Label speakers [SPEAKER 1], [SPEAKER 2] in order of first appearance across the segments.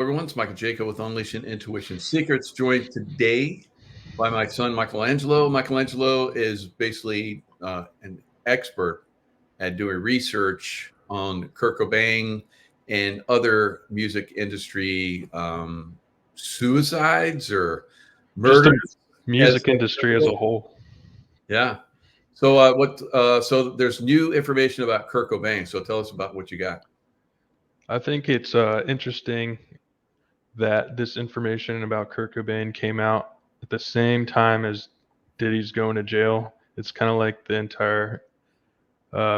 [SPEAKER 1] Everyone, it's Michael Jaco with Unleashing Intuition Secrets, joined today by my son, Michelangelo. Michelangelo is basically an expert at doing research on Kurt Cobain and other music industry suicides or
[SPEAKER 2] Just the
[SPEAKER 1] murders. As
[SPEAKER 2] music industry as a whole.
[SPEAKER 1] Yeah. So so there's new information about Kurt Cobain. So tell us about what you got.
[SPEAKER 2] I think it's interesting that this information about Kurt Cobain came out at the same time as Diddy's going to jail. It's kind of like the entire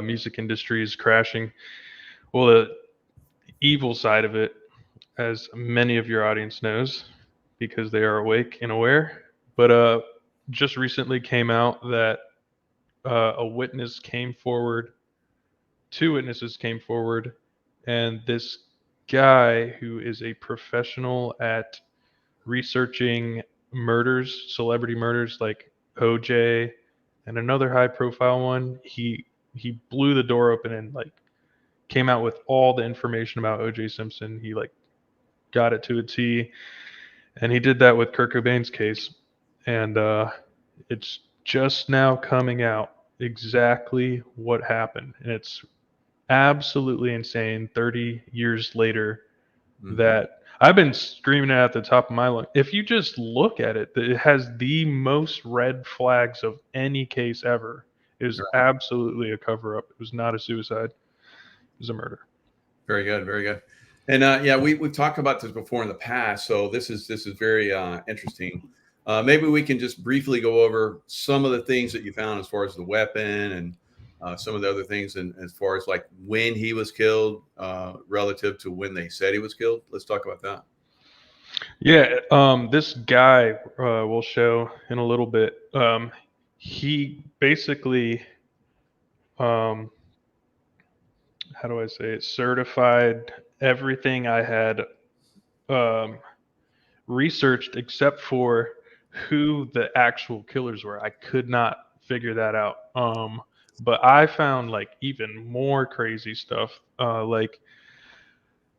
[SPEAKER 2] music industry is crashing. Well, the evil side of it, as many of your audience knows, because they are awake and aware. But just recently came out that a witness came forward, two witnesses came forward, and this guy who is a professional at researching murders, celebrity murders like OJ and another high profile one, he blew the door open and like came out with all the information about OJ Simpson. He like got it to a T, and he did that with Kurt Cobain's case. And it's just now coming out exactly what happened, and it's absolutely insane 30 years later that I've been screaming it at the top of my lungs. If you just look at it, it has the most red flags of any case ever. It was absolutely a cover up. It was not a suicide. It was a murder.
[SPEAKER 1] Very good, very good. And yeah, we've talked about this before in the past, so this is very interesting. Maybe we can just briefly go over some of the things that you found as far as the weapon and some of the other things, and as far as like when he was killed relative to when they said he was killed. Let's talk about that.
[SPEAKER 2] Yeah, this guy we'll show in a little bit. He basically, how do I say it, certified everything I had um, researched except for who the actual killers were. I could not figure that out. But I found like even more crazy stuff. Like,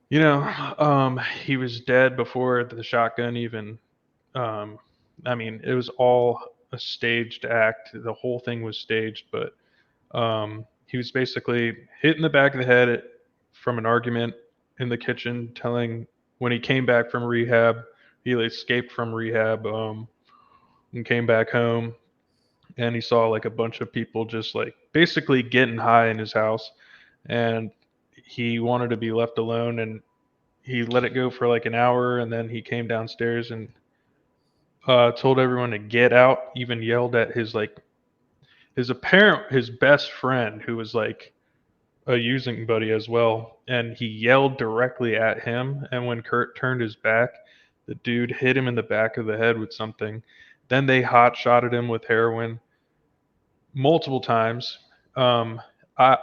[SPEAKER 2] he was dead before the shotgun even. Um, I mean, it was all a staged act. The whole thing was staged, but he was basically hit in the back of the head from an argument in the kitchen, telling when he came back from rehab, he escaped from rehab and came back home, and he saw like a bunch of people just like basically getting high in his house, and he wanted to be left alone, and he let it go for like an hour, and then he came downstairs and told everyone to get out, even yelled at his best friend, who was like a using buddy as well, and he yelled directly at him. And when Kurt turned his back, the dude hit him in the back of the head with something. Then they hot shotted him with heroin multiple times. I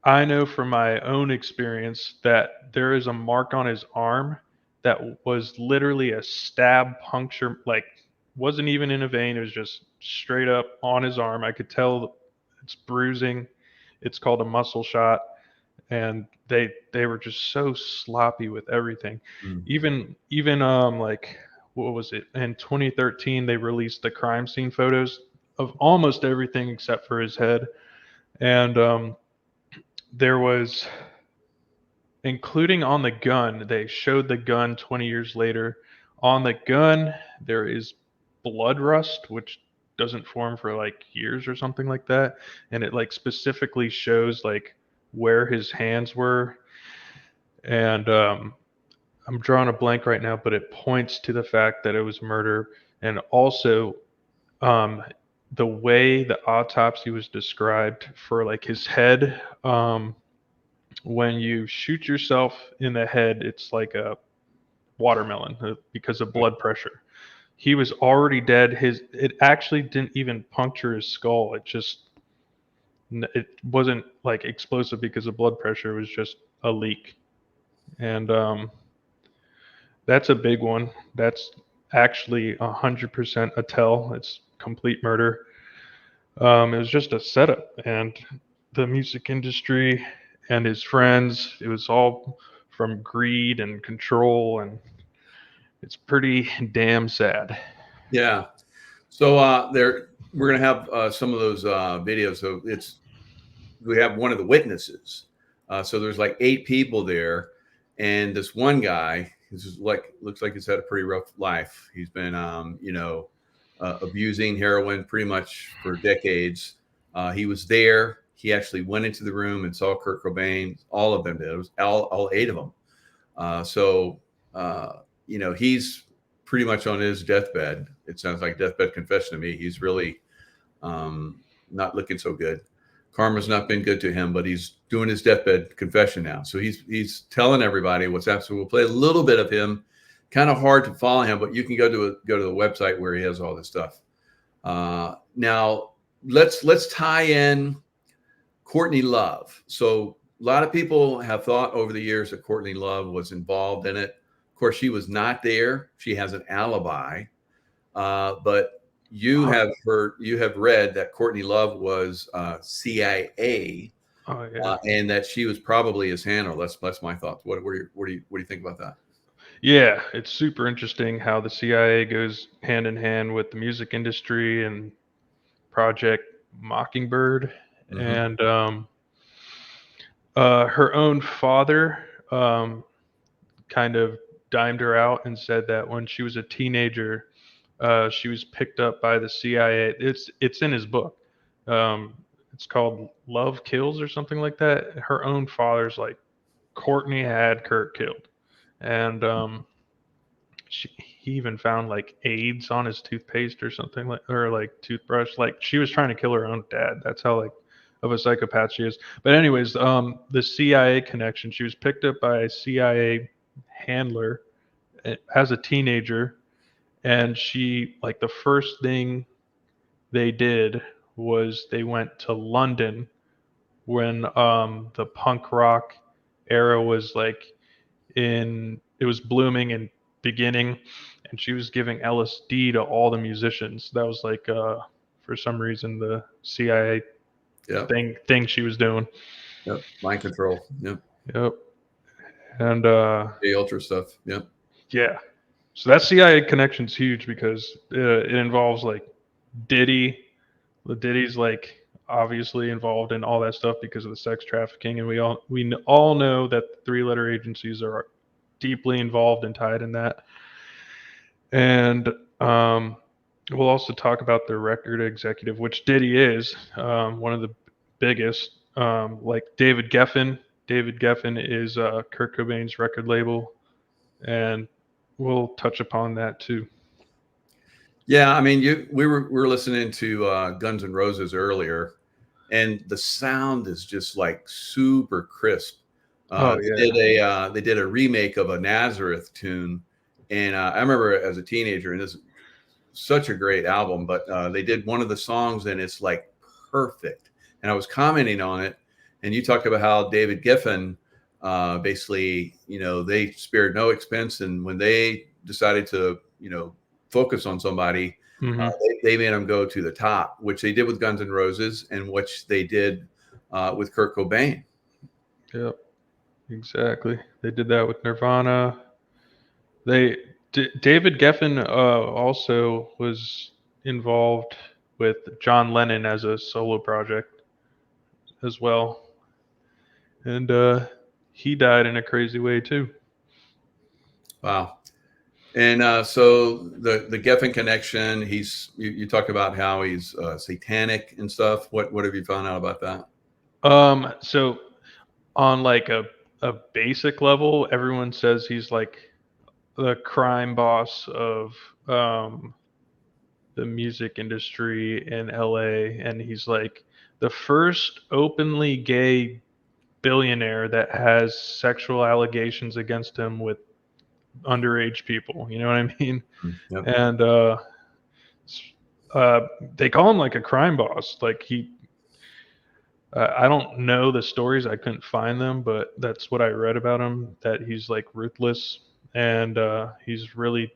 [SPEAKER 2] I know from my own experience that there is a mark on his arm that was literally a stab puncture, like wasn't even in a vein. It was just straight up on his arm. I could tell it's bruising. It's called a muscle shot, and they were just so sloppy with everything. Even like what was it, in 2013 they released the crime scene photos of almost everything except for his head, and there was, including on the gun, they showed the gun 20 years later. On the gun there is blood rust, which doesn't form for like years or something like that, and it like specifically shows like where his hands were. And I'm drawing a blank right now, but it points to the fact that it was murder. And also, um, the way the autopsy was described for like his head, when you shoot yourself in the head, it's like a watermelon because of blood pressure. He was already dead. It actually didn't even puncture his skull. It wasn't like explosive because of blood pressure. It was just a leak. And that's a big one. That's actually 100% a tell. It's complete murder. It was just a setup, and the music industry and his friends, it was all from greed and control, and it's pretty damn sad.
[SPEAKER 1] Yeah. So we're gonna have some of those videos. So we have one of the witnesses. So there's like 8 people there, and this one guy looks like he's had a pretty rough life. He's been abusing heroin pretty much for decades. He was there. He actually went into the room and saw Kurt Cobain. All of them did. It was all 8 of them. He's pretty much on his deathbed. It sounds like deathbed confession to me. He's really not looking so good. Karma's not been good to him, but he's doing his deathbed confession now. So he's telling everybody what's happening. So we'll play a little bit of him. Kind of hard to follow him, but you can go to the website where he has all this stuff. Now let's tie in Courtney Love. So a lot of people have thought over the years that Courtney Love was involved in it. Of course, she was not there. She has an alibi, but you have read that Courtney Love was CIA, and that she was probably his handler. That's my thoughts. What do you think about that?
[SPEAKER 2] Yeah, it's super interesting how the CIA goes hand in hand with the music industry and Project Mockingbird.
[SPEAKER 1] Mm-hmm.
[SPEAKER 2] And her own father kind of dimed her out and said that when she was a teenager, she was picked up by the CIA. It's in his book. It's called Love Kills or something like that. Her own father's like, Courtney had Kurt killed, and he even found like AIDS on his toothpaste or something or like toothbrush. Like she was trying to kill her own dad. That's how like of a psychopath she is. But anyways, the CIA connection. She was picked up by a CIA handler as a teenager, and she like the first thing they did was they went to London when the punk rock era was like it was blooming and beginning, and she was giving LSD to all the musicians. That was like for some reason the CIA thing she was doing.
[SPEAKER 1] Yep, mind control. Yep.
[SPEAKER 2] And
[SPEAKER 1] the ultra stuff. Yep.
[SPEAKER 2] Yeah. So that CIA connection's huge because it involves like Diddy. Diddy's like obviously involved in all that stuff because of the sex trafficking, and we all know that the 3-letter agencies are deeply involved and tied in that. And we'll also talk about the record executive, which Diddy is one of the biggest. Like David Geffen. David Geffen is Kurt Cobain's record label, and we'll touch upon that too.
[SPEAKER 1] Yeah, I mean, we were listening to Guns N' Roses earlier, and the sound is just like super crisp. They did a remake of a Nazareth tune, and I remember as a teenager, and this is such a great album. But they did one of the songs, and it's like perfect. And I was commenting on it, and you talked about how David Geffen, basically, they spared no expense, and when they decided to, focus on somebody, they made them go to the top, which they did with Guns N' Roses, and which they did with Kurt Cobain.
[SPEAKER 2] Yep, exactly. They did that with Nirvana. David Geffen also was involved with John Lennon as a solo project as well, and he died in a crazy way too.
[SPEAKER 1] Wow. And so the Geffen connection, you talk about how he's satanic and stuff. What have you found out about that?
[SPEAKER 2] So on like a basic level, everyone says he's like the crime boss of the music industry in LA, and he's like the first openly gay billionaire that has sexual allegations against him with underage people. You know what I mean?
[SPEAKER 1] Yep.
[SPEAKER 2] And they call him like a crime boss. Like I don't know the stories. I couldn't find them, but that's what I read about him. That he's like ruthless, and he's really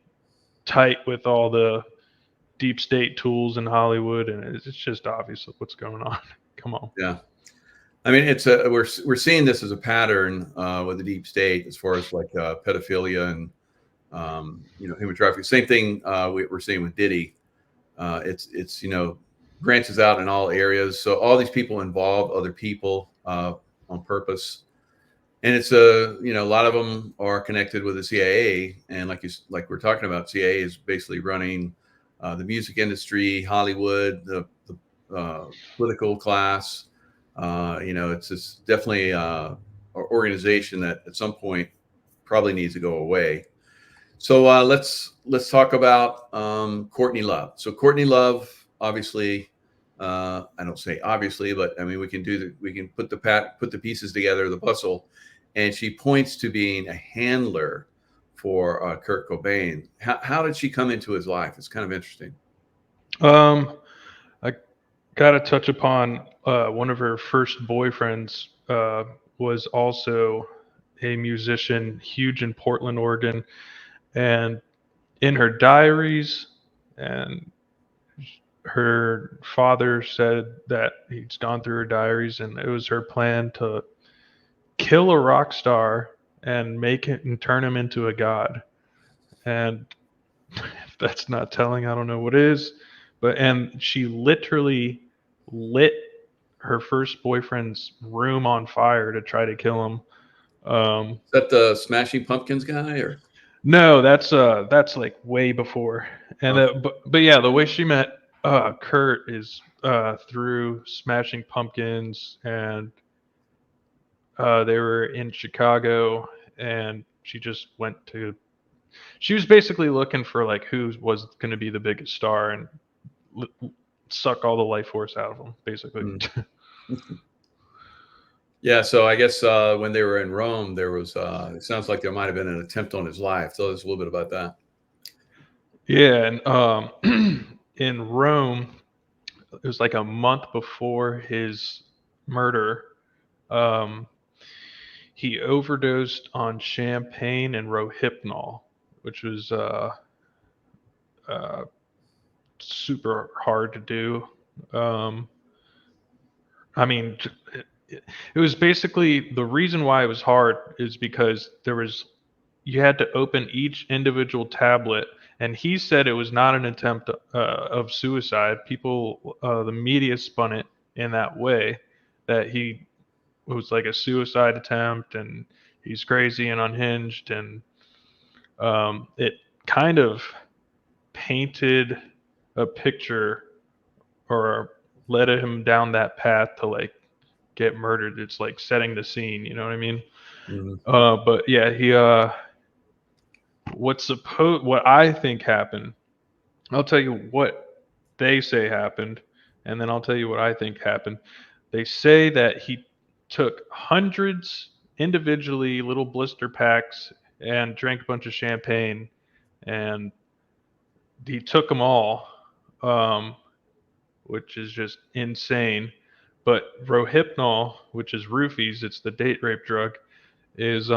[SPEAKER 2] tight with all the deep state tools in Hollywood, and it's just obvious what's going on. Come on.
[SPEAKER 1] Yeah. I mean, we're seeing this as a pattern with the deep state as far as like pedophilia and human trafficking. Same thing we're seeing with Diddy. It's branches out in all areas. So all these people involve other people on purpose, and it's a lot of them are connected with the CIA. And like we're talking about, CIA is basically running the music industry, Hollywood, the political class. It's definitely an organization that at some point probably needs to go away. So let's talk about Courtney Love. So Courtney Love, obviously, I don't say obviously, but I mean we can put the pieces together, the puzzle, and she points to being a handler for Kurt Cobain. How did she come into his life? It's kind of interesting.
[SPEAKER 2] I gotta touch upon one of her first boyfriends was also a musician, huge in Portland, Oregon, and in her diaries, and her father said that he's gone through her diaries, and it was her plan to kill a rock star and make it and turn him into a god. And if that's not telling, I don't know what is. And she literally lit her first boyfriend's room on fire to try to kill him.
[SPEAKER 1] Is that the Smashing Pumpkins guy, or?
[SPEAKER 2] No, that's like way before. And but yeah, the way she met Kurt is through Smashing Pumpkins, and they were in Chicago, and she just went to. She was basically looking for like who was going to be the biggest star and suck all the life force out of them, basically.
[SPEAKER 1] Yeah, so I guess when they were in Rome, there was. It sounds like there might have been an attempt on his life. Tell us a little bit about that.
[SPEAKER 2] Yeah, and in Rome, it was like a month before his murder. Um, he overdosed on champagne and rohypnol, which was uh, super hard to do. Um, I mean, it was basically the reason why it was hard is because you had to open each individual tablet, and he said it was not an attempt of suicide. People, the media spun it in that way, that it was like a suicide attempt and he's crazy and unhinged, and it kind of painted a picture or led him down that path to like get murdered. It's like setting the scene, you know what I mean?
[SPEAKER 1] Mm-hmm.
[SPEAKER 2] But yeah, he what I think happened. I'll tell you what they say happened, and then I'll tell you what I think happened. They say that he took hundreds individually, little blister packs, and drank a bunch of champagne, and he took them all, um, which is just insane. But Rohypnol, which is roofies, it's the date rape drug, is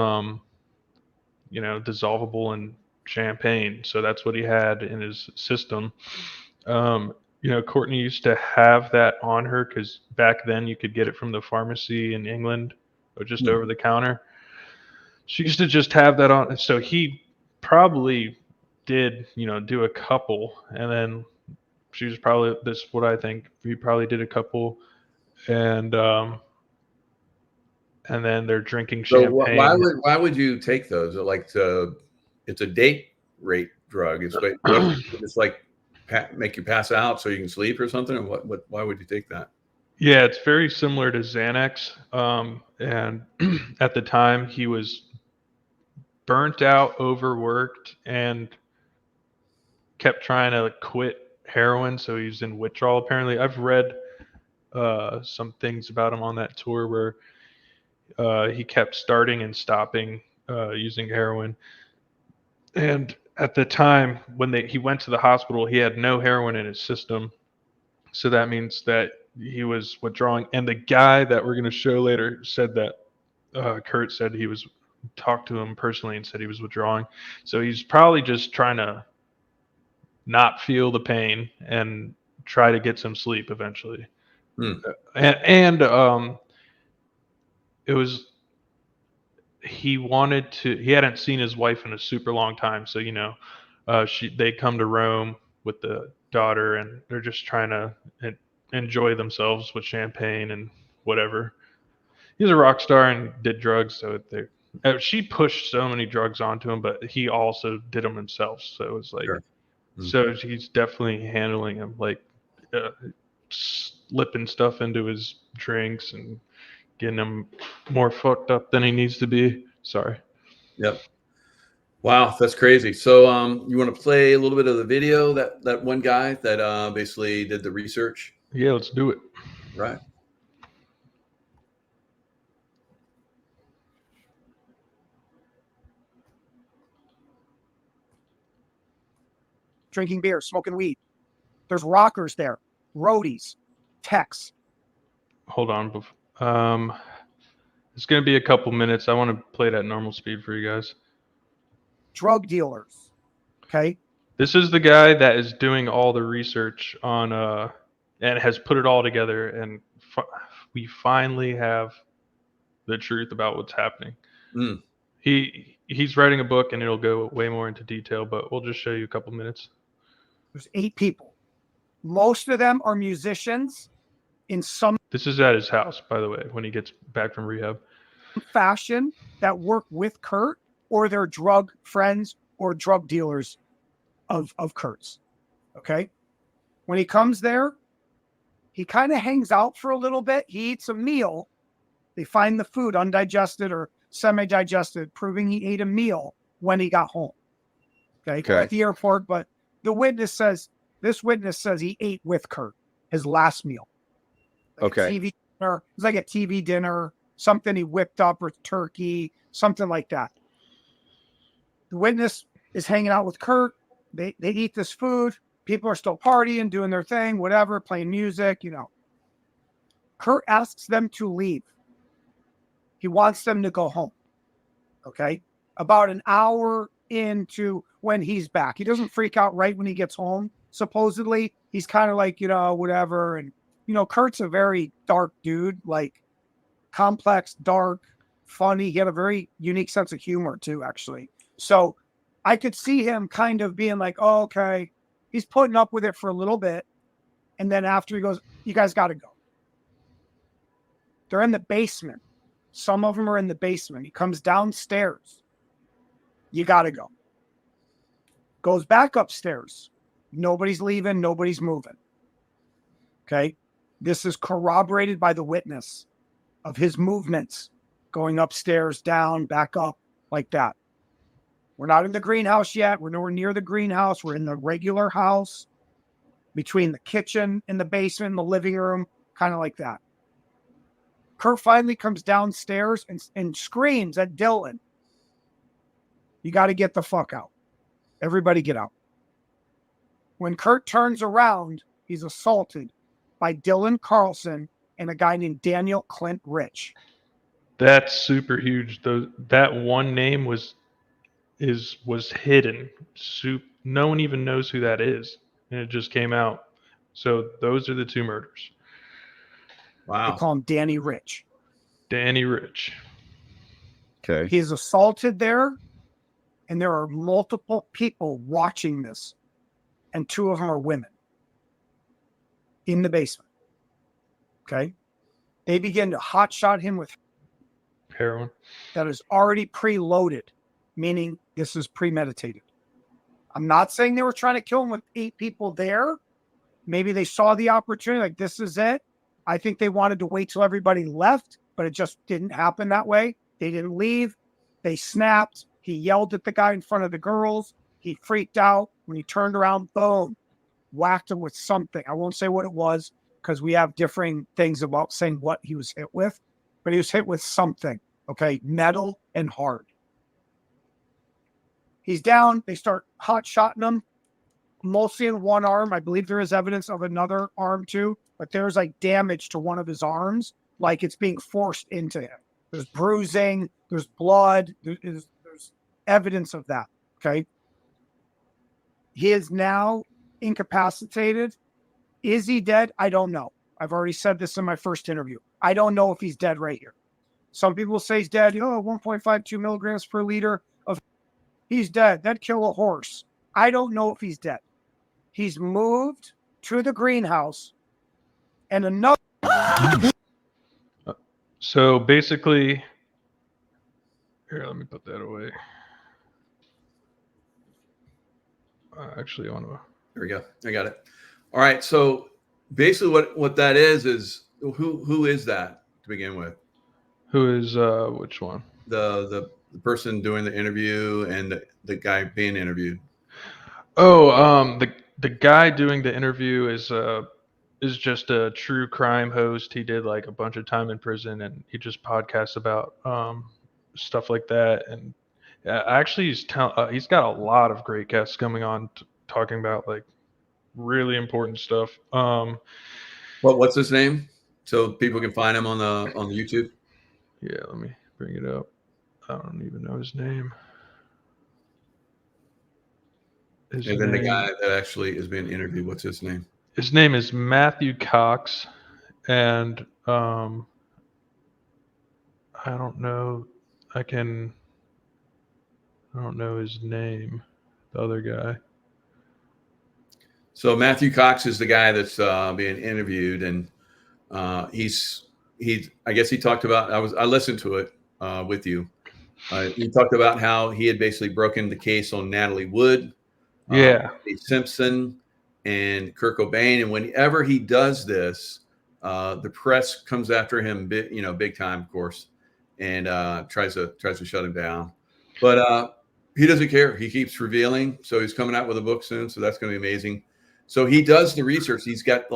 [SPEAKER 2] dissolvable in champagne. So that's what he had in his system. Courtney used to have that on her because back then you could get it from the pharmacy in England or just over the counter. She used to just have that on. So he probably did, do a couple, and then she was probably this. What I think he probably did a couple, and then they're drinking
[SPEAKER 1] So
[SPEAKER 2] champagne.
[SPEAKER 1] why would you take those? It's a date rape drug. It's like make you pass out so you can sleep or something. Or what? Why would you take that?
[SPEAKER 2] Yeah, it's very similar to Xanax. And at the time, he was burnt out, overworked, and kept trying to quit heroin. So he's in withdrawal. Apparently, I've read some things about him on that tour where he kept starting and stopping using heroin. And at the time when he went to the hospital, he had no heroin in his system. So that means that he was withdrawing. And the guy that we're going to show later said that Kurt said he was talked to him personally and said he was withdrawing. So he's probably just trying to not feel the pain and try to get some sleep eventually.
[SPEAKER 1] Hmm.
[SPEAKER 2] And it was he hadn't seen his wife in a super long time. So, they come to Rome with the daughter and they're just trying to enjoy themselves with champagne and whatever. He's a rock star and did drugs. So she pushed so many drugs onto him, but he also did them himself. So it was like,
[SPEAKER 1] Sure.
[SPEAKER 2] so he's definitely handling him, like slipping stuff into his drinks and getting him more fucked up than he needs to be. Sorry.
[SPEAKER 1] Yep. Wow, that's crazy. So, you want to play a little bit of the video that one guy that basically did the research?
[SPEAKER 2] Yeah, let's do it.
[SPEAKER 1] Right.
[SPEAKER 3] Drinking beer, smoking weed. There's rockers there, roadies, techs.
[SPEAKER 2] Hold on. It's going to be a couple minutes. I want to play it at normal speed for you guys.
[SPEAKER 3] Drug dealers. Okay.
[SPEAKER 2] This is the guy that is doing all the research on, and has put it all together. And we finally have the truth about what's happening.
[SPEAKER 1] Mm.
[SPEAKER 2] He's writing a book and it'll go way more into detail, but we'll just show you a couple minutes.
[SPEAKER 3] There's 8 people. Most of them are musicians in some
[SPEAKER 2] This is at his house, by the way, when he gets back from rehab.
[SPEAKER 3] fashion that work with Kurt, or they're drug friends or drug dealers of Kurt's. Okay. When he comes there, he kind of hangs out for a little bit. He eats a meal. They find the food undigested or semi-digested, proving he ate a meal when he got home. Okay. At the airport, but this witness says he ate with Kurt his last meal. Like TV dinner. It was like a TV dinner, something he whipped up with turkey, something like that. The witness is hanging out with Kurt. They eat this food. People are still partying, doing their thing, whatever, playing music, Kurt asks them to leave. He wants them to go home. Okay. About an hour into when he's back. He doesn't freak out right when he gets home. Supposedly, he's kind of like, whatever. And, Kurt's a very dark dude, like complex, dark, funny. He had a very unique sense of humor too, actually. So I could see him kind of being like, oh, okay, he's putting up with it for a little bit. And then after he goes, you guys got to go. They're in the basement. Some of them are in the basement. He comes downstairs. You got to go. Goes back upstairs. Nobody's leaving. Nobody's moving. Okay. This is corroborated by the witness of his movements going upstairs, down, back up like that. We're not in the greenhouse yet. We're nowhere near the greenhouse. We're in the regular house between the kitchen and the basement and the living room, kind of like that. Kurt finally comes downstairs and screams at Dylan. You got to get the fuck out. Everybody get out. When Kurt turns around, he's assaulted by Dylan Carlson and a guy named Daniel Clint Rich.
[SPEAKER 2] That's super huge. That one name was hidden. No one even knows who that is, and it just came out. So those are the 2 murders.
[SPEAKER 1] Wow.
[SPEAKER 3] They call him Danny Rich.
[SPEAKER 2] Danny Rich.
[SPEAKER 4] Okay.
[SPEAKER 3] He's assaulted there, and there are multiple people watching this, and 2 of them are women in the basement. Okay. They begin to hotshot him with
[SPEAKER 2] Heroin.
[SPEAKER 3] that is already preloaded, meaning this is premeditated. I'm not saying they were trying to kill him with 8 people there. Maybe they saw the opportunity, like this is it. I think they wanted to wait till everybody left, but it just didn't happen that way. They didn't leave. They snapped. He yelled at the guy in front of the girls. He freaked out. When he turned around, boom, whacked him with something. I won't say what it was because we have differing things about saying what he was hit with, but he was hit with something, okay, metal and hard. He's down. They start hot-shotting him, mostly in one arm. I believe there is evidence of another arm too, but there's like damage to one of his arms, like it's being forced into him. There's bruising, there's blood, there's evidence of that, okay? He is now incapacitated. Is he dead? I don't know. I've already said this in my first interview. I don't know if he's dead right here. Some people say he's dead. 1.52 milligrams per liter of. He's dead. That'd kill a horse. I don't know if he's dead. He's moved to the greenhouse, and another.
[SPEAKER 2] So basically, here, let me put that away. Actually, I want to.
[SPEAKER 1] There we go. I got it. All right. So basically, what that is who is that to begin with?
[SPEAKER 2] Who is which one?
[SPEAKER 1] The person doing the interview and the guy being interviewed.
[SPEAKER 2] Oh, the guy doing the interview is just a true crime host. He did like a bunch of time in prison, and he just podcasts about stuff like that. And actually, he's got a lot of great guests coming on talking about like really important stuff.
[SPEAKER 1] What's his name? So people can find him on the YouTube.
[SPEAKER 2] Yeah, let me bring it up. I don't even know his name.
[SPEAKER 1] And then the guy that actually is being interviewed, what's his name?
[SPEAKER 2] His name is Matthew Cox, and I don't know. I don't know his name. The other guy.
[SPEAKER 1] So Matthew Cox is the guy that's being interviewed, and I guess he talked about. I listened to it with you. He talked about how he had basically broken the case on Natalie Wood, Simpson, and Kurt Cobain. And whenever he does this, the press comes after him, big time, of course, and tries to shut him down. But he doesn't care. He keeps revealing. So he's coming out with a book soon. So that's going to be amazing. So he does the research. He's like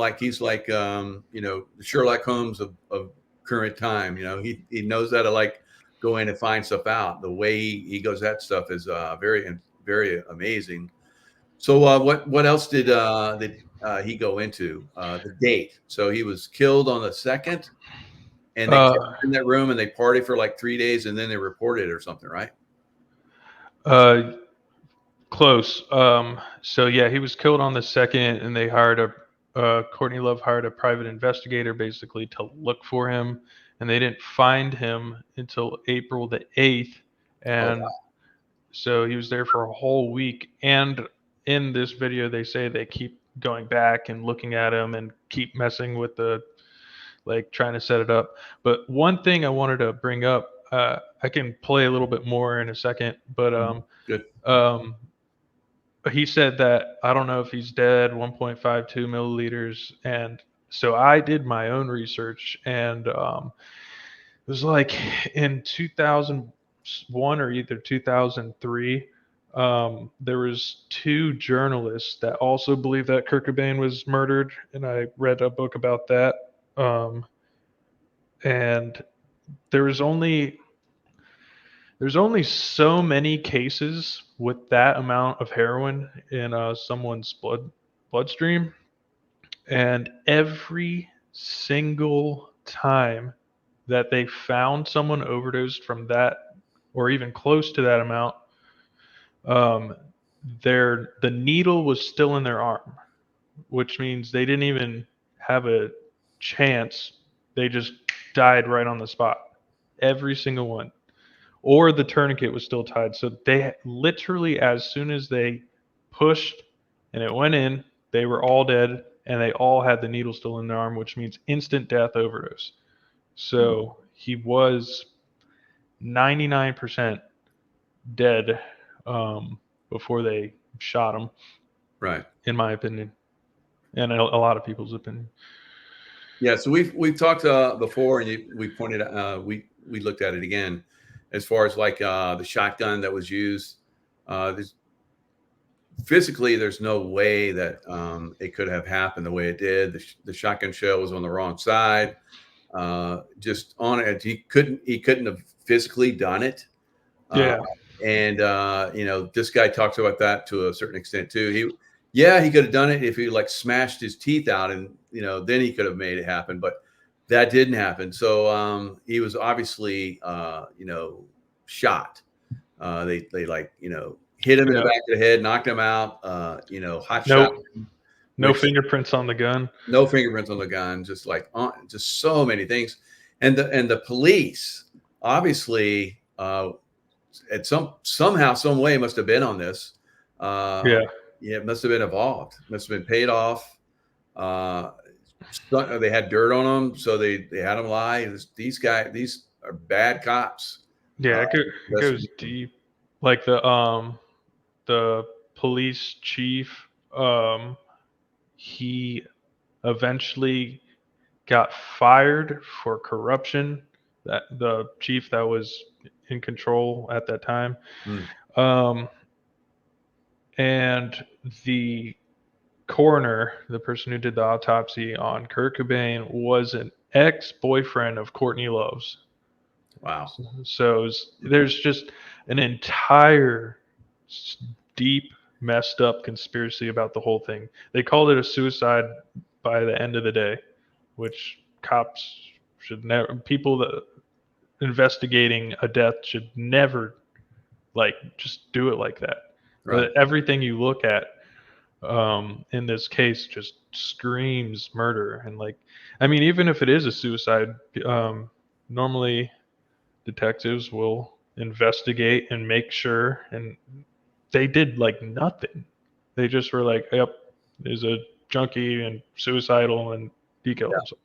[SPEAKER 1] the Sherlock Holmes of current time. He knows how to like go in and find stuff out. The way he goes at stuff is very, very amazing. So what else did he go into? The date. So he was killed on the 2nd, and they kept him in that room and they partied for like 3 days, and then they reported it or something, right?
[SPEAKER 2] Close. So yeah, he was killed on the 2nd, and they hired Courtney Love hired a private investigator basically to look for him, and they didn't find him until April the 8th, and so he was there for a whole week. And in this video, they say they keep going back and looking at him and keep messing with trying to set it up. But one thing I wanted to bring up, I can play a little bit more in a second, but
[SPEAKER 1] Good.
[SPEAKER 2] He said that, I don't know if he's dead, 1.52 milliliters. And so I did my own research, and it was like in 2001 or either 2003, there was 2 journalists that also believe that Kurt Cobain was murdered, and I read a book about that. And there's only so many cases with that amount of heroin in someone's bloodstream, and every single time that they found someone overdosed from that or even close to that amount, the needle was still in their arm, which means they didn't even have a chance. They just died right on the spot. Every single one. Or the tourniquet was still tied. So they literally, as soon as they pushed and it went in, they were all dead, and they all had the needle still in their arm, which means instant death overdose. So he was 99% dead before they shot him.
[SPEAKER 1] Right.
[SPEAKER 2] In my opinion, and a lot of people's opinion.
[SPEAKER 1] Yeah. So we've talked before, and we pointed out, we looked at it again. As far as like the shotgun that was used, physically, there's no way that it could have happened the way it did. The shotgun shell was on the wrong side. Just on it, he couldn't have physically done it. And this guy talks about that to a certain extent too. He could have done it if he like smashed his teeth out, and then he could have made it happen. But that didn't happen. So he was obviously, shot. They hit him in the back of the head, knocked him out. Hot shot.
[SPEAKER 2] No fingerprints on the gun.
[SPEAKER 1] No fingerprints on the gun. Just so many things. And the police obviously, at somehow, some way, must have been on this.
[SPEAKER 2] Yeah.
[SPEAKER 1] Yeah, it must have been involved. Must have been paid off. They had dirt on them, so they had them lie. These are bad cops.
[SPEAKER 2] Yeah, it goes deep. Like the police chief, he eventually got fired for corruption. That the chief that was in control at that time.
[SPEAKER 1] Hmm.
[SPEAKER 2] And the coroner, the person who did the autopsy on Kurt Cobain, was an ex-boyfriend of Courtney Love's.
[SPEAKER 1] Wow.
[SPEAKER 2] So there's just an entire deep, messed up conspiracy about the whole thing. They called it a suicide by the end of the day, which cops should never, people that investigating a death should never like just do it like that.
[SPEAKER 1] Right.
[SPEAKER 2] But everything you look at in this case just screams murder. And like, I mean, even if it is a suicide, normally detectives will investigate and make sure, and they did like nothing. They just were like, yep, there's a junkie and suicidal, and he killed himself.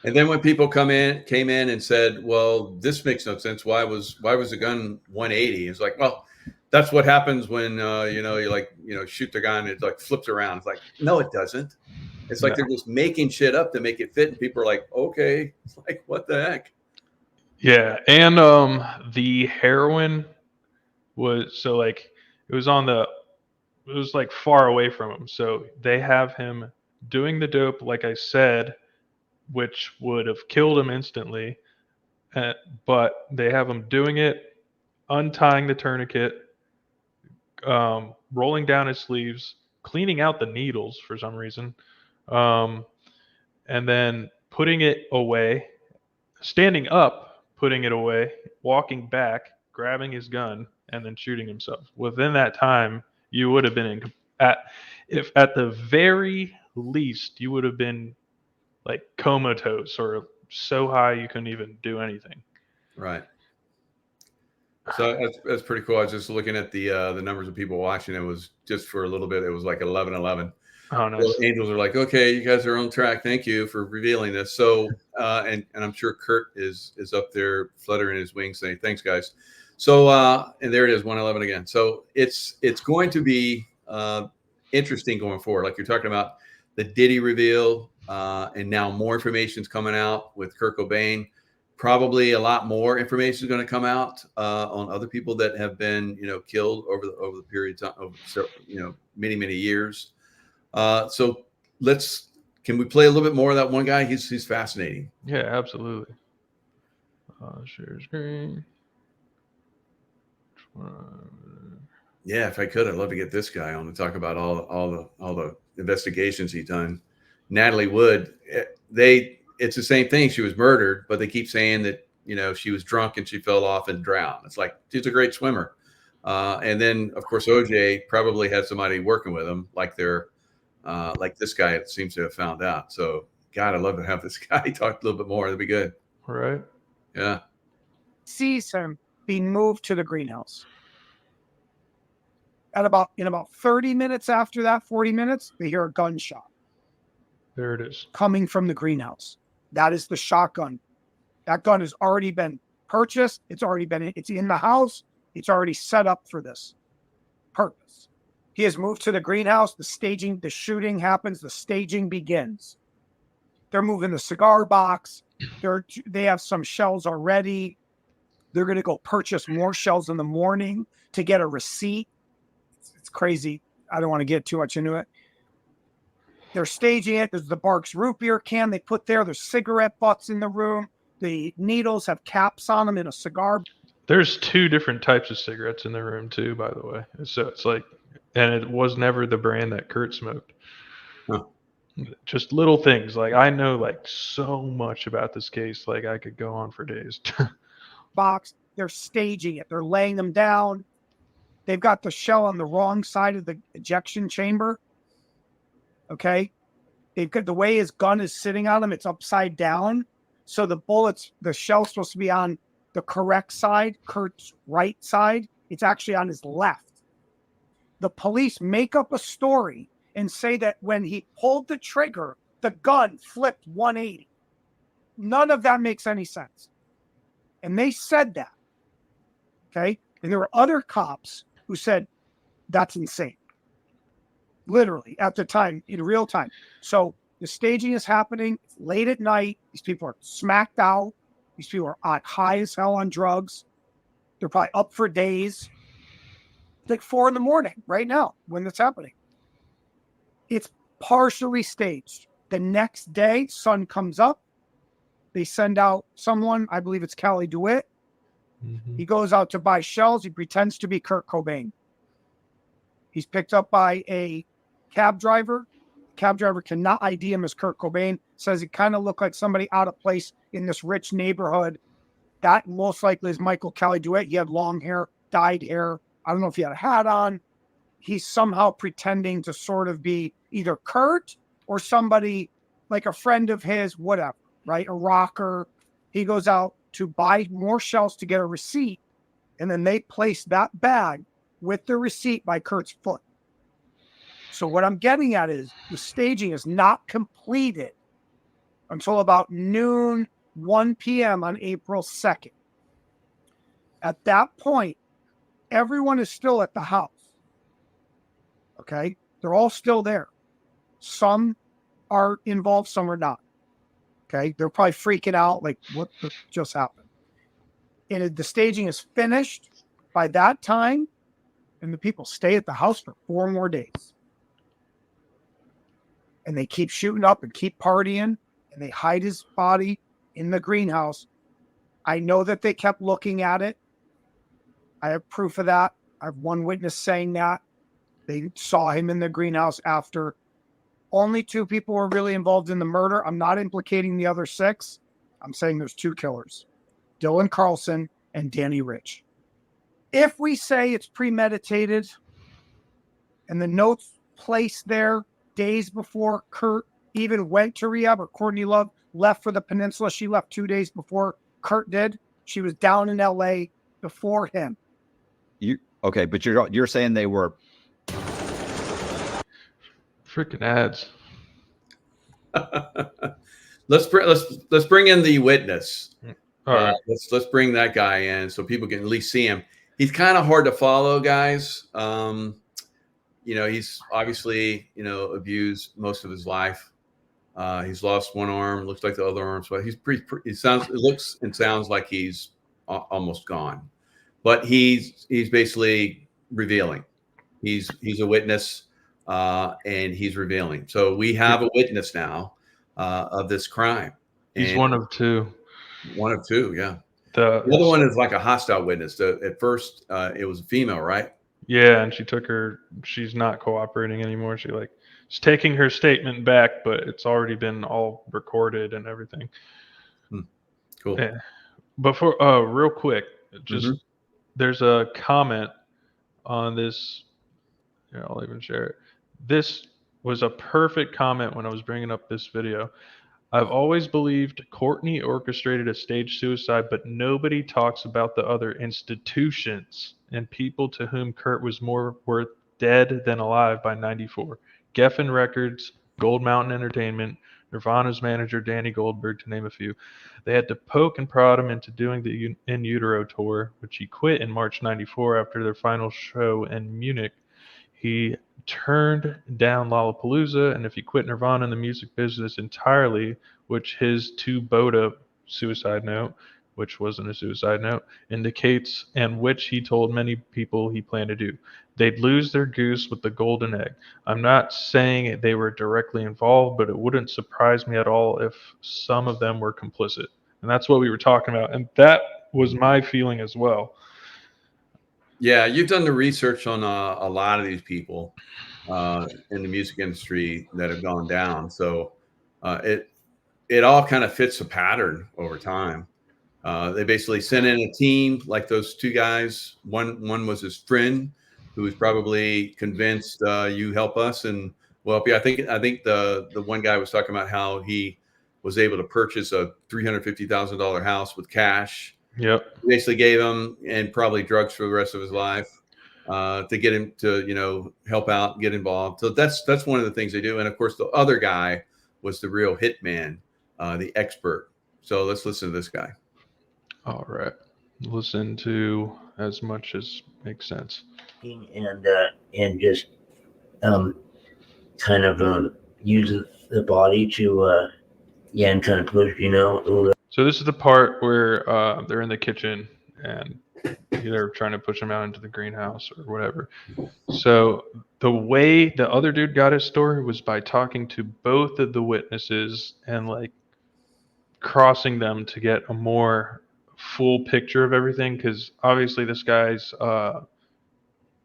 [SPEAKER 1] And then when people came in and said, well, this makes no sense, why was the gun 180? It's like, well, that's what happens when you shoot the gun and it like flips around. It's like, no, it doesn't. It's like they're just making shit up to make it fit, and people are like, okay. It's like, what the heck?
[SPEAKER 2] Yeah. And the heroin was, so like it was like far away from him, so they have him doing the dope, like I said, which would have killed him instantly, but they have him doing it, untying the tourniquet, rolling down his sleeves, cleaning out the needles for some reason, and then putting it away, standing up, putting it away, walking back, grabbing his gun, and then shooting himself. Within that time, you would have been at the very least, you would have been like comatose or so high you couldn't even do anything.
[SPEAKER 1] Right. So that's pretty cool. I was just looking at the numbers of people watching. It was just for a little bit. It was like 11-11.
[SPEAKER 2] Oh, nice.
[SPEAKER 1] So Angels are like, okay, you guys are on track. Thank you for revealing this. So, and I'm sure Kurt is up there fluttering his wings saying, thanks, guys. So, and there it is, 111 again. So it's going to be interesting going forward. Like you're talking about the Diddy reveal, and now more information is coming out with Kurt Cobain. Probably a lot more information is going to come out on other people that have been, killed over the period of time, over many years. So can we play a little bit more of that one guy? He's fascinating.
[SPEAKER 2] Yeah, absolutely. Share screen.
[SPEAKER 1] Yeah, if I could, I'd love to get this guy on to talk about all the investigations he's done. Natalie Wood, it's the same thing. She was murdered, but they keep saying that, she was drunk and she fell off and drowned. It's like, she's a great swimmer. And then of course, OJ probably had somebody working with him, like this guy seems to have found out. So God, I'd love to have this guy talk a little bit more. That'd be good.
[SPEAKER 2] Right.
[SPEAKER 1] Yeah.
[SPEAKER 3] Sees him being moved to the greenhouse. In about 30 minutes after that, 40 minutes, they hear a gunshot.
[SPEAKER 2] There it is.
[SPEAKER 3] Coming from the greenhouse. That is the shotgun. That gun has already been purchased. It's in the house. It's already set up for this purpose. He has moved to the greenhouse. The shooting happens. The staging begins. They're moving the cigar box. They have some shells already. They're going to go purchase more shells in the morning to get a receipt. It's crazy. I don't want to get too much into it. They're staging it. There's the Barks root beer can they put there. There's cigarette butts in the room. The needles have caps on them in a cigar.
[SPEAKER 2] There's 2 different types of cigarettes in the room too, by the way. So it's like, and it was never the brand that Kurt smoked.
[SPEAKER 1] Huh.
[SPEAKER 2] Just little things. Like, I know like so much about this case. Like, I could go on for days.
[SPEAKER 3] Box. They're staging it. They're laying them down. They've got the shell on the wrong side of the ejection chamber. Okay. They've got the way his gun is sitting on him. It's upside down. So the shell's supposed to be on the correct side, Kurt's right side. It's actually on his left. The police make up a story and say that when he pulled the trigger, the gun flipped 180. None of that makes any sense. And they said that. Okay. And there were other cops who said, that's insane. Literally at the time, in real time. So the staging is happening. It's late at night. These people are smacked out. These people are on high as hell on drugs. They're probably up for days. It's like 4 a.m. right now when that's happening. It's partially staged. The next day, sun comes up. They send out someone, I believe it's Callie DeWitt.
[SPEAKER 2] Mm-hmm.
[SPEAKER 3] He goes out to buy shells. He pretends to be Kurt Cobain. He's picked up by a cab driver. Cab driver cannot ID him as Kurt Cobain. Says he kind of looked like somebody out of place in this rich neighborhood. That most likely is Michael Callie DeWitt. He had long hair, dyed hair. I don't know if he had a hat on. He's somehow pretending to sort of be either Kurt or somebody like a friend of his, whatever, right? A rocker. He goes out to buy more shells to get a receipt. And then they place that bag with the receipt by Kurt's foot. So what I'm getting at is the staging is not completed until about noon, 1 p.m. on April 2nd. At that point, everyone is still at the house. Okay? They're all still there. Some are involved, some are not. Okay? They're probably freaking out like, what just happened? And the staging is finished by that time, and the people stay at the house for 4 more days. And they keep shooting up and keep partying, and they hide his body in the greenhouse. I know that they kept looking at it. I have proof of that. I have one witness saying that. They saw him in the greenhouse after. Only 2 people were really involved in the murder. I'm not implicating the other 6. I'm saying there's 2 killers, Dylan Carlson and Danny Rich. If we say it's premeditated and the notes placed there days before Kurt even went to rehab, or Courtney Love left for the peninsula, she left 2 days before Kurt did. She was down in LA before him.
[SPEAKER 4] Okay, but you're saying they were
[SPEAKER 2] Freaking ads.
[SPEAKER 1] Let's bring in the witness.
[SPEAKER 2] All right.
[SPEAKER 1] Let's bring that guy in so people can at least see him. He's kind of hard to follow, guys. He's obviously abused most of his life. He's lost one arm. Looks like the other arm's, but he's it looks and sounds like he's almost gone. But he's basically revealing. He's a witness, and he's revealing. So we have a witness now of this crime.
[SPEAKER 2] He's
[SPEAKER 1] and
[SPEAKER 2] one of 2.
[SPEAKER 1] One of 2, yeah.
[SPEAKER 2] The
[SPEAKER 1] other one is like a hostile witness. At first, it was a female, right?
[SPEAKER 2] Yeah, and she's not cooperating anymore. She's taking her statement back, but it's already been all recorded and everything.
[SPEAKER 1] Cool.
[SPEAKER 2] Yeah. Before, real quick, there's a comment on this. Here, I'll even share it. This was a perfect comment when I was bringing up this video. I've always believed Courtney orchestrated a staged suicide, but nobody talks about the other institutions and people to whom Kurt was more worth dead than alive by 94. Geffen Records, Gold Mountain Entertainment, Nirvana's manager Danny Goldberg, to name a few. They had to poke and prod him into doing the In Utero tour, which he quit in March 94 after their final show in Munich. He turned down Lollapalooza, and if he quit Nirvana and the music business entirely, which his To Boda suicide note, which wasn't a suicide note, indicates, and which he told many people he planned to do, they'd lose their goose with the golden egg. I'm not saying they were directly involved, but it wouldn't surprise me at all if some of them were complicit. And that's what we were talking about, and that was my feeling as well.
[SPEAKER 1] Yeah, you've done the research on a lot of these people in the music industry that have gone down. So it all kind of fits a pattern over time. They basically sent in a team like those 2 guys. One was his friend, who was probably convinced, you help us and we'll help you. I think the one guy was talking about how he was able to purchase a $350,000 house with cash.
[SPEAKER 2] Yep.
[SPEAKER 1] Basically gave him and probably drugs for the rest of his life to get him to help out, get involved. So that's one of the things they do. And of course, the other guy was the real hitman, the expert. So let's listen to this guy.
[SPEAKER 2] All right. Listen to as much as makes sense.
[SPEAKER 5] And just kind of use the body to and kind of push,
[SPEAKER 2] So this is the part where they're in the kitchen and they're trying to push him out into the greenhouse or whatever. So the way the other dude got his story was by talking to both of the witnesses and like crossing them to get a more full picture of everything, because obviously this guy's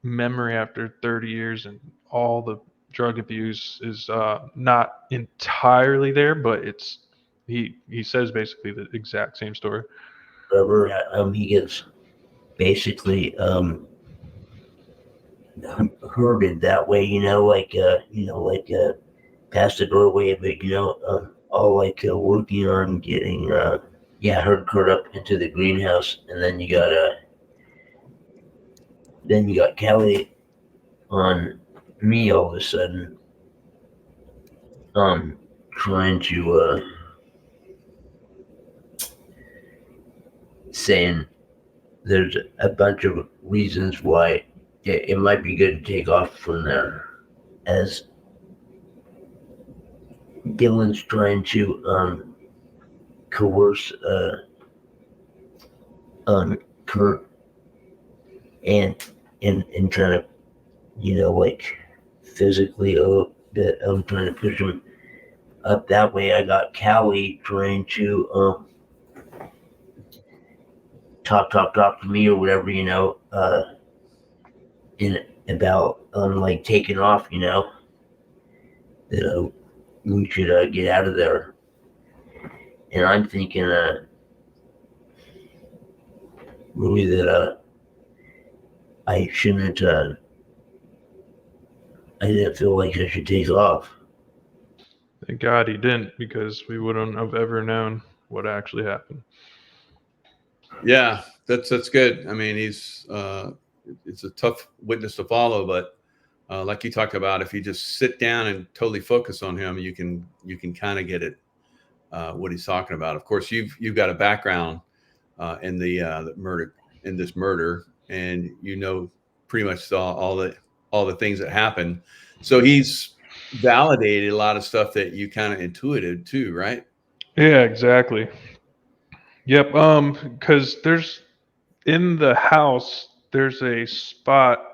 [SPEAKER 2] memory after 30 years and all the drug abuse is not entirely there, but it's he says basically the exact same story.
[SPEAKER 5] whatever. He gets basically herded that way, past the doorway, but all like working on getting herd up into the greenhouse, and then you got Kelly on me all of a sudden, trying to saying there's a bunch of reasons why it might be good to take off from there, as Dylan's trying to coerce Kurt and trying to like physically that I'm trying to push him up that way. I got Callie trying to talk to me or whatever, in about like taking off, that we should get out of there. And I'm thinking really that I shouldn't I didn't feel like I should take off.
[SPEAKER 2] Thank God he didn't, because we wouldn't have ever known what actually happened.
[SPEAKER 1] Yeah, that's good. I mean, he's it's a tough witness to follow, but like you talked about, if you just sit down and totally focus on him, you can kind of get it what he's talking about. Of course, you've got a background in the murder, in this murder, and pretty much saw all the things that happened. So he's validated a lot of stuff that you kind of intuited too, right?
[SPEAKER 2] Yeah, exactly. Yep. Because there's in the house, there's a spot.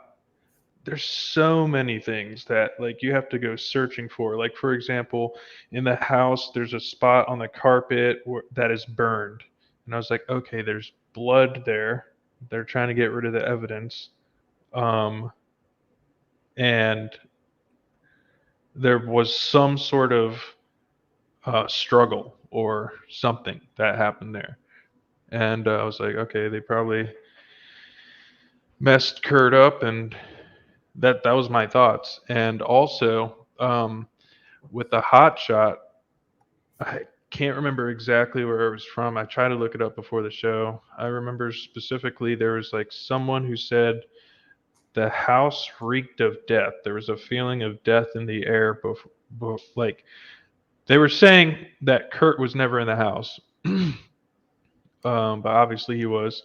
[SPEAKER 2] There's so many things that like you have to go searching for. Like for example, in the house, there's a spot on the carpet that is burned, and I was like, okay, there's blood there. They're trying to get rid of the evidence, and there was some sort of struggle or something that happened there. And I was like, okay, they probably messed Kurt up, and that was my thoughts. And also, with the hot shot, I can't remember exactly where it was from. I tried to look it up before the show. I remember specifically there was like someone who said the house reeked of death. There was a feeling of death in the air. Like they were saying that Kurt was never in the house, but obviously he was.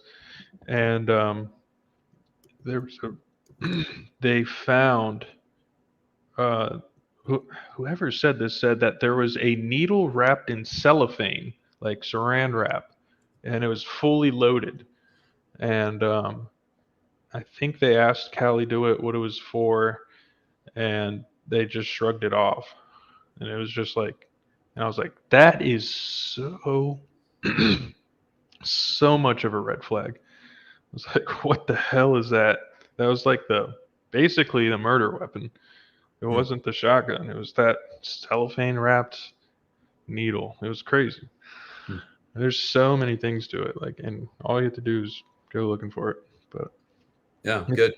[SPEAKER 2] And there was they found whoever said this said that there was a needle wrapped in cellophane, like saran wrap, and it was fully loaded. And I think they asked Callie DeWitt what it was for, and they just shrugged it off. And it was just like, and I was like, that is so so much of a red flag. I was like, what the hell is that? That was like basically the murder weapon. It wasn't the shotgun. It was that cellophane wrapped needle. It was crazy. There's so many things to it. Like, and all you have to do is go looking for it. But
[SPEAKER 1] yeah, good.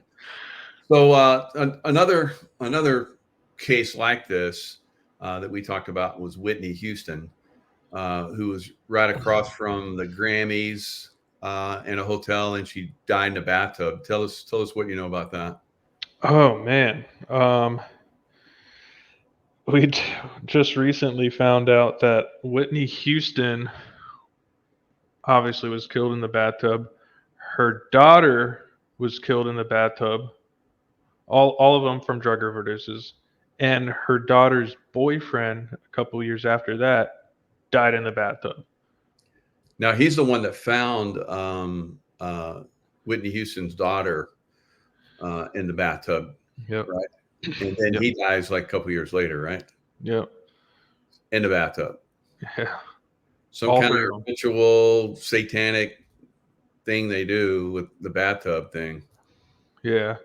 [SPEAKER 1] So another case like this that we talked about was Whitney Houston, who was right across from the Grammys in a hotel, and she died in a bathtub. Tell us what you know about that.
[SPEAKER 2] Oh man. We just recently found out that Whitney Houston obviously was killed in the bathtub. Her daughter was killed in the bathtub. All of them from drug overdoses. And her daughter's boyfriend, a couple years after that, died in the bathtub.
[SPEAKER 1] Now he's the one that found Whitney Houston's daughter in the bathtub,
[SPEAKER 2] Yep.
[SPEAKER 1] right? And then
[SPEAKER 2] Yep.
[SPEAKER 1] he dies like a couple years later, right?
[SPEAKER 2] Yep.
[SPEAKER 1] In the bathtub.
[SPEAKER 2] Yeah.
[SPEAKER 1] Some
[SPEAKER 2] All
[SPEAKER 1] kind
[SPEAKER 2] three
[SPEAKER 1] of
[SPEAKER 2] of them.
[SPEAKER 1] ritual satanic thing they do with the bathtub thing.
[SPEAKER 2] Yeah.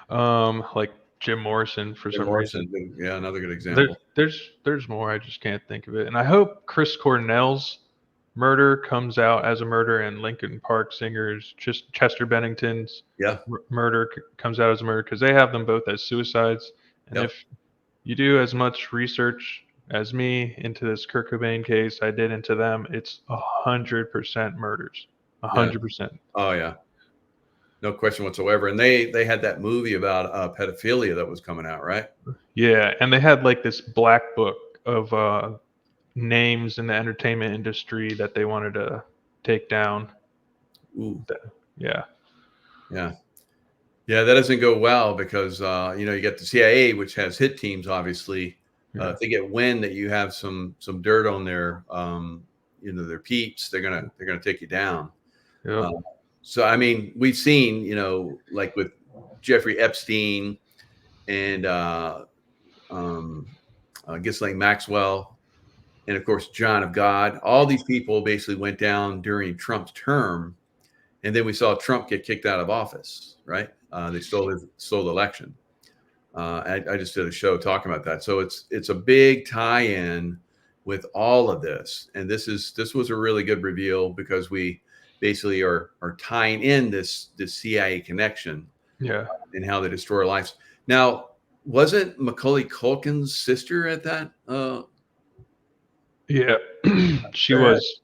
[SPEAKER 2] Like Jim Morrison for
[SPEAKER 1] Jim
[SPEAKER 2] some
[SPEAKER 1] Morrison,
[SPEAKER 2] reason.
[SPEAKER 1] yeah, another good example.
[SPEAKER 2] There's more. I just can't think of it. And I hope Chris Cornell's murder comes out as a murder, and Linkin Park singer's Chester Bennington's
[SPEAKER 1] Yeah.
[SPEAKER 2] murder comes out as a murder, because they have them both as suicides. And
[SPEAKER 1] Yep.
[SPEAKER 2] if you do as much research as me into this Kurt Cobain case I did into them, it's 100% murders. 100%.
[SPEAKER 1] Oh yeah, no question whatsoever. And they had that movie about pedophilia that was coming out, right?
[SPEAKER 2] Yeah, and they had like this black book of names in the entertainment industry that they wanted to take down.
[SPEAKER 1] Ooh.
[SPEAKER 2] Yeah.
[SPEAKER 1] Yeah. Yeah, that doesn't go well because you get the CIA, which has hit teams, obviously.
[SPEAKER 2] Yeah.
[SPEAKER 1] If they get wind that you have some dirt on their their peeps, they're gonna take you down.
[SPEAKER 2] Yep.
[SPEAKER 1] So I mean, we've seen, like with Jeffrey Epstein and Ghislaine Maxwell, and of course John of God. All these people basically went down during Trump's term, and then we saw Trump get kicked out of office. Right? They stole the election. I just did a show talking about that. So it's a big tie-in with all of this, and this was a really good reveal because we basically are tying in this CIA connection.
[SPEAKER 2] Yeah.
[SPEAKER 1] And how they destroy lives. Now, wasn't Macaulay Culkin's sister at that?
[SPEAKER 2] Yeah. She
[SPEAKER 1] Right.
[SPEAKER 2] was.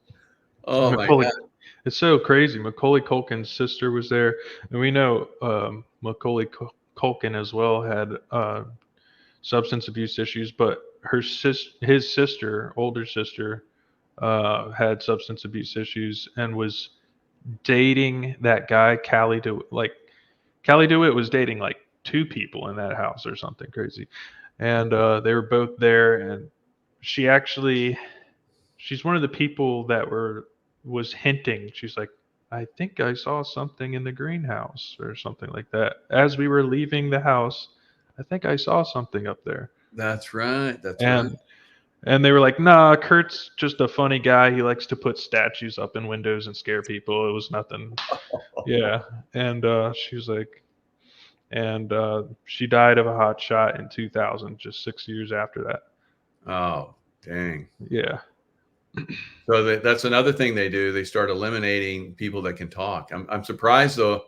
[SPEAKER 1] Oh my
[SPEAKER 2] Macaulay,
[SPEAKER 1] God.
[SPEAKER 2] it's so crazy. Macaulay Culkin's sister was there, and we know Macaulay Culkin as well had substance abuse issues, but his sister, older sister, had substance abuse issues and was dating that guy Callie DeWitt. Like Callie DeWitt was dating like 2 people in that house or something crazy, and they were both there. And she's one of the people that was hinting. She's like, I think I saw something in the greenhouse or something like that. As we were leaving the house, I think I saw something up there.
[SPEAKER 1] That's right. That's
[SPEAKER 2] And
[SPEAKER 1] right.
[SPEAKER 2] and they were like, nah, Kurt's just a funny guy. He likes to put statues up in windows and scare people. It was nothing. Yeah. And she was like, and she died of a hot shot in 2000, just 6 years after that.
[SPEAKER 1] Oh, dang.
[SPEAKER 2] Yeah.
[SPEAKER 1] So that's another thing they do. They start eliminating people that can talk. I'm surprised though.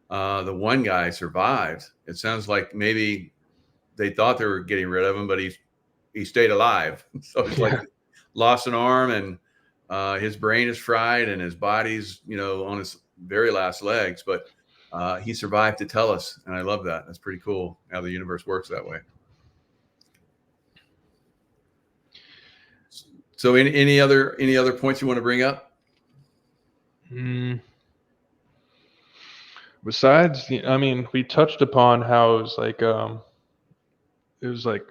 [SPEAKER 1] The one guy survived. It sounds like maybe they thought they were getting rid of him, but he stayed alive. So it's like lost an arm, and his brain is fried, and his body's on his very last legs. But he survived to tell us, and I love that. That's pretty cool how the universe works that way. So any other points you want to bring up?
[SPEAKER 2] Besides, I mean, we touched upon how it was like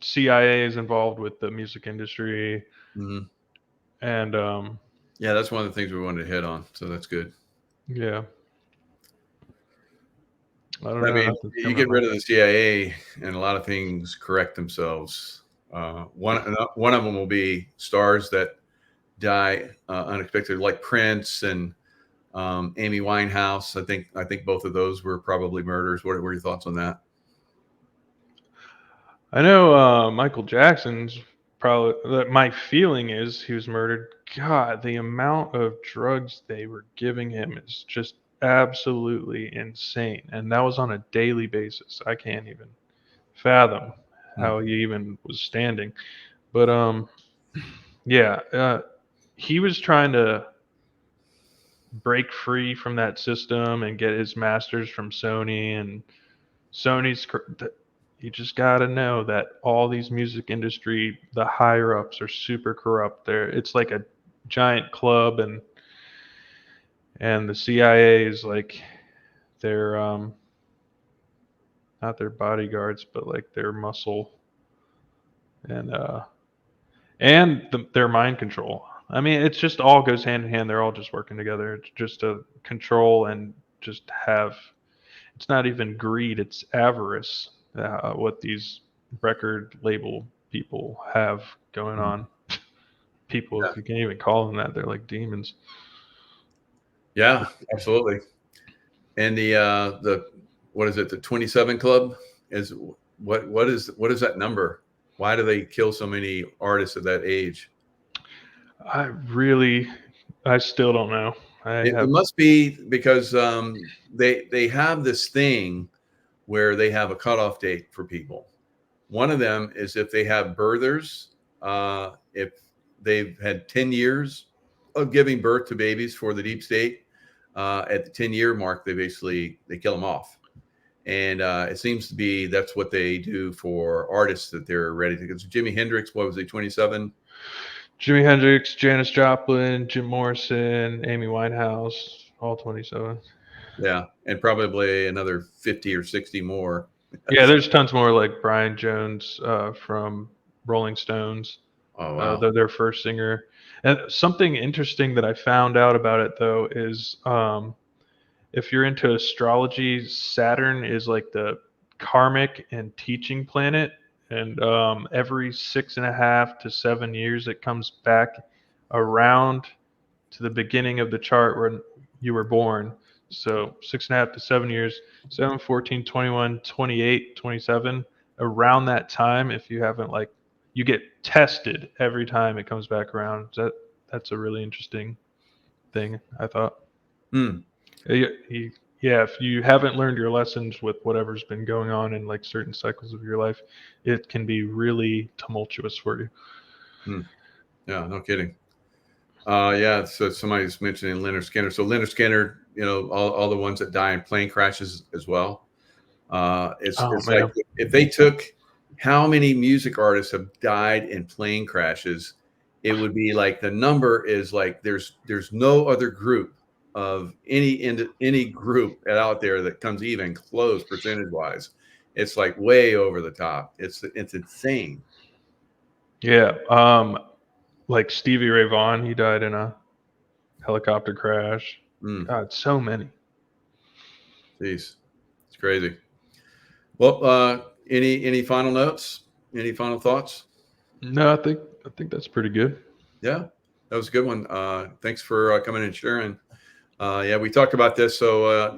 [SPEAKER 2] CIA is involved with the music industry,
[SPEAKER 1] Mm-hmm.
[SPEAKER 2] and
[SPEAKER 1] yeah, that's one of the things we wanted to hit on. So that's good.
[SPEAKER 2] Yeah. I don't know.
[SPEAKER 1] I mean, you get rid of the CIA, and a lot of things correct themselves. One of them will be stars that die unexpectedly, like Prince and Amy Winehouse. I think both of those were probably murders. What were your thoughts on that?
[SPEAKER 2] I know Michael Jackson's probably. My feeling is he was murdered. God, the amount of drugs they were giving him is just absolutely insane, and that was on a daily basis. I can't even fathom how he even was standing. But yeah, he was trying to break free from that system and get his masters from Sony. And Sony's, you just got to know that all these music industry, the higher ups are super corrupt. It's like a giant club, and the CIA is like their not their bodyguards, but like their muscle, and their mind control. I mean, it's just all goes hand in hand. They're all just working together. It's just to control and just have. It's not even greed; it's avarice. What these record label people have going on. People,
[SPEAKER 1] Yeah.
[SPEAKER 2] if you can't even call them that, they're like demons.
[SPEAKER 1] Yeah, absolutely. And the what is it? The 27 Club is what is that number? Why do they kill so many artists at that age?
[SPEAKER 2] I still don't know.
[SPEAKER 1] It must be because they have this thing where they have a cutoff date for people. One of them is if they have birthers, if they've had 10 years of giving birth to babies for the deep state, at the 10-year mark, they kill them off. And it seems to be that's what they do for artists that they're ready to. Because Jimi Hendrix, what was he, 27?
[SPEAKER 2] Jimi Hendrix, Janis Joplin, Jim Morrison, Amy Winehouse, all 27.
[SPEAKER 1] Yeah, and probably another 50 or 60 more.
[SPEAKER 2] Yeah, there's tons more, like Brian Jones from Rolling Stones.
[SPEAKER 1] Oh, wow.
[SPEAKER 2] They're their first singer. And something interesting that I found out about it, though, is if you're into astrology, Saturn is like the karmic and teaching planet. And every 6.5 to 7 years, it comes back around to the beginning of the chart where you were born. So 6.5 to 7 years, 7, 14, 21, 28, 27. Around that time, if you haven't, like, you get tested every time it comes back around. That's a really interesting thing, I thought. Yeah, if you haven't learned your lessons with whatever's been going on in like certain cycles of your life, it can be really tumultuous for you.
[SPEAKER 1] Yeah, no kidding. Yeah, so somebody's mentioning Leonard Skinner. So Leonard Skinner, all the ones that die in plane crashes as well. It's like if they took how many music artists have died in plane crashes, it would be like the number is like there's no other group of any group out there that comes even close percentage wise. It's like way over the top. It's insane.
[SPEAKER 2] Yeah, like Stevie Ray Vaughan, he died in a helicopter crash. God, so many.
[SPEAKER 1] Jeez, it's crazy. Well, any final notes? Any final thoughts?
[SPEAKER 2] No, I think that's pretty good.
[SPEAKER 1] Yeah, that was a good one. Thanks for coming and sharing. Yeah, we talked about this, so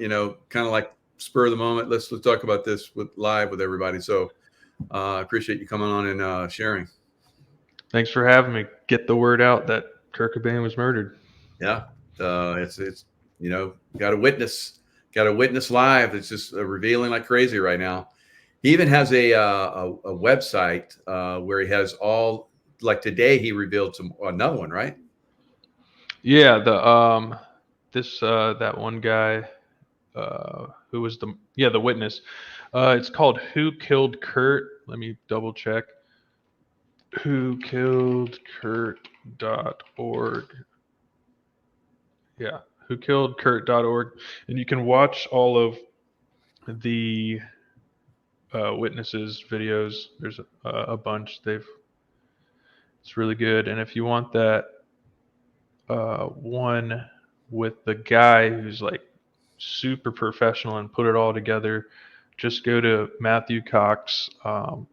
[SPEAKER 1] kind of like spur of the moment. Let's talk about this live with everybody. So I appreciate you coming on and sharing.
[SPEAKER 2] Thanks for having me. Get the word out that Kurt Cobain was murdered.
[SPEAKER 1] Yeah, it's got a witness live. It's just revealing like crazy right now. He even has a website where he has all, like today he revealed another one, right?
[SPEAKER 2] Yeah, that one guy who was the witness. It's called Who Killed Kurt? Let me double check. WhoKilledKurt.org. Yeah, WhoKilledKurt.org, and you can watch all of the witnesses' videos. There's a bunch. It's really good, and if you want that one with the guy who's like super professional and put it all together, just go to Matthew Cox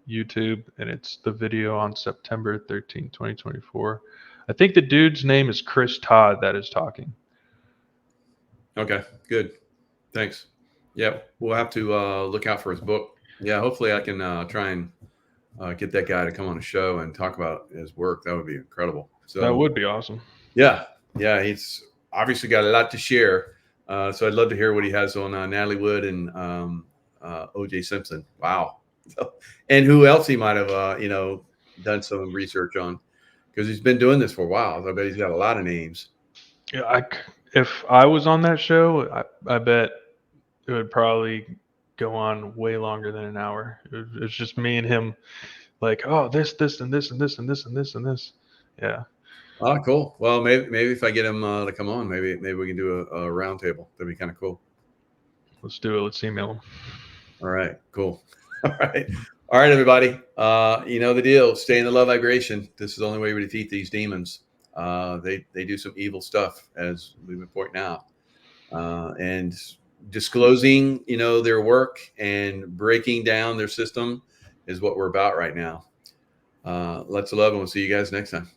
[SPEAKER 2] YouTube, and it's the video on September 13, 2024. I think the dude's name is Chris Todd that is talking.
[SPEAKER 1] Okay, good. Thanks. Yeah, we'll have to look out for his book. Yeah, hopefully I can try and get that guy to come on a show and talk about his work. That would be incredible. So
[SPEAKER 2] that would be awesome.
[SPEAKER 1] Yeah, he's obviously got a lot to share. So I'd love to hear what he has on Natalie Wood and O.J. Simpson. Wow. And who else he might have, done some research on, because he's been doing this for a while. I bet he's got a lot of names.
[SPEAKER 2] Yeah, if I was on that show, I bet it would probably go on way longer than an hour. It's just me and him, like, oh, this, and this, and this, and this, and this, and this. Yeah.
[SPEAKER 1] Oh, cool. Well, maybe if I get him to come on, maybe we can do a round table. That'd be kind of cool.
[SPEAKER 2] Let's do it. Let's email him.
[SPEAKER 1] All right, cool. All right, everybody. You know the deal. Stay in the love vibration. This is the only way we defeat these demons. They do some evil stuff, as we've been pointing out, and disclosing, their work and breaking down their system is what we're about right now. Lots of love, and we'll see you guys next time.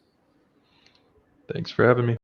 [SPEAKER 2] Thanks for having me.